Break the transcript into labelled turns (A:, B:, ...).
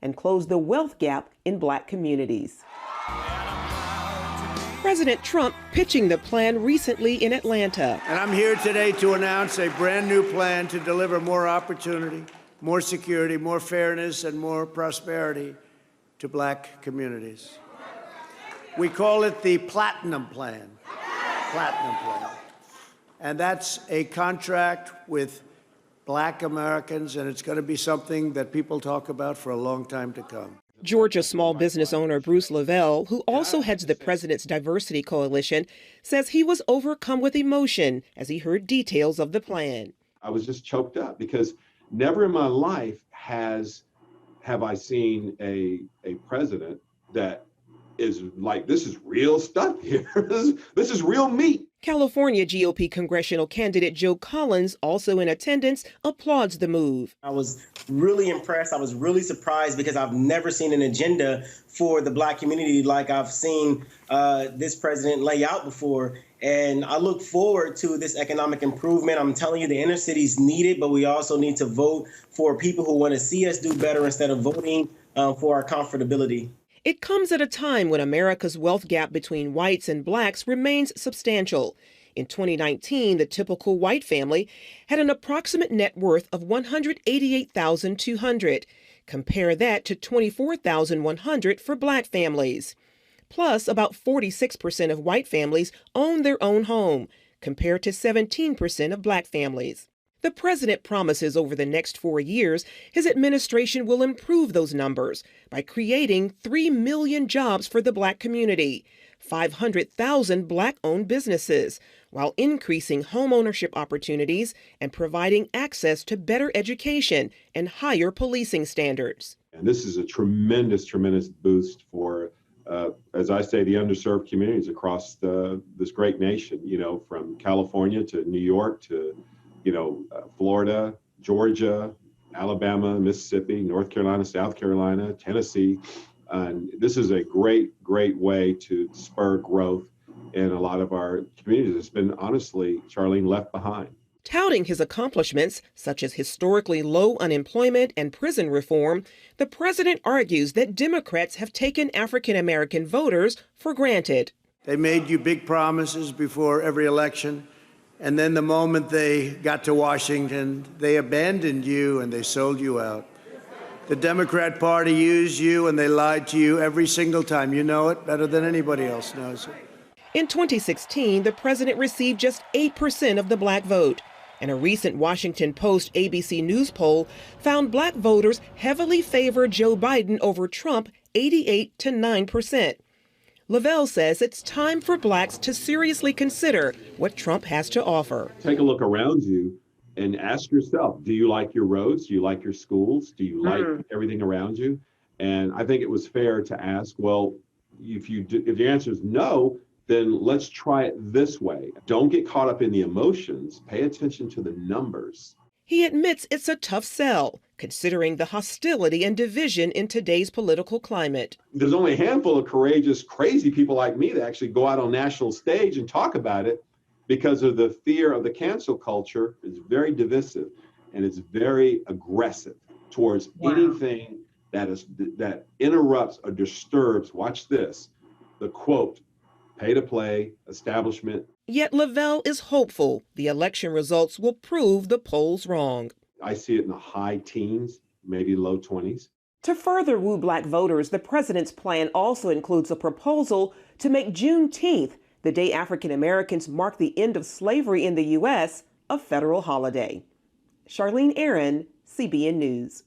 A: and close the wealth gap in Black communities. President Trump pitching the plan recently in Atlanta.
B: And I'm here today to announce a brand new plan to deliver more opportunity, more security, more fairness, and more prosperity to Black communities. We call it the Platinum Plan. Platinum Plan. And that's a contract with Black Americans, and it's going to be something that people talk about for a long time to come.
A: Georgia small business owner Bruce LeVell, who also heads the president's diversity coalition, says he was overcome with emotion as he heard details of the plan.
C: I was just choked up because never in my life have I seen a president that is like, this is real stuff here. This is real meat.
A: California GOP congressional candidate Joe Collins, also in attendance, applauds the move.
D: I was really impressed. I was really surprised because I've never seen an agenda for the Black community like I've seen this president lay out before. And I look forward to this economic improvement. I'm telling you, the inner cities need it, but we also need to vote for people who want to see us do better instead of voting for our comfortability.
A: It comes at a time when America's wealth gap between whites and Blacks remains substantial. In 2019, the typical white family had an approximate net worth of $188,200. Compare that to $24,100 for Black families. Plus, about 46% of white families own their own home, compared to 17% of Black families. The president promises over the next 4 years his administration will improve those numbers by creating 3 million jobs for the Black community, 500,000 Black-owned businesses, while increasing homeownership opportunities and providing access to better education and higher policing standards.
C: And this is a tremendous, tremendous boost for, as I say, the underserved communities across this great nation, from California to New York to Florida, Georgia, Alabama, Mississippi, North Carolina, South Carolina, Tennessee. And this is a great, great way to spur growth in a lot of our communities. It's been, honestly, Charlene, left behind.
A: Touting his accomplishments, such as historically low unemployment and prison reform, the president argues that Democrats have taken African American voters for granted.
B: They made you big promises before every election. And then the moment they got to Washington, they abandoned you and they sold you out. The Democrat Party used you and they lied to you every single time. You know it better than anybody else knows it.
A: In 2016, the president received just 8% of the Black vote. And a recent Washington Post ABC News poll found Black voters heavily favor Joe Biden over Trump 88 to 9%. LeVell says it's time for Blacks to seriously consider what Trump has to offer.
C: Take a look around you and ask yourself, do you like your roads? Do you like your schools? Do you like everything around you? And I think it was fair to ask, well, if the answer is no, then let's try it this way. Don't get caught up in the emotions. Pay attention to the numbers.
A: He admits it's a tough sell, considering the hostility and division in today's political climate.
C: There's only a handful of courageous, crazy people like me that actually go out on national stage and talk about it because of the fear of the cancel culture. It's very divisive and it's very aggressive towards anything that interrupts or disturbs, watch this, the quote, pay-to-play establishment.
A: Yet LeVell is hopeful the election results will prove the polls wrong.
C: I see it in the high teens, maybe low 20s.
A: To further woo Black voters, the president's plan also includes a proposal to make Juneteenth, the day African Americans mark the end of slavery in the U.S., a federal holiday. Charlene Aaron, CBN News.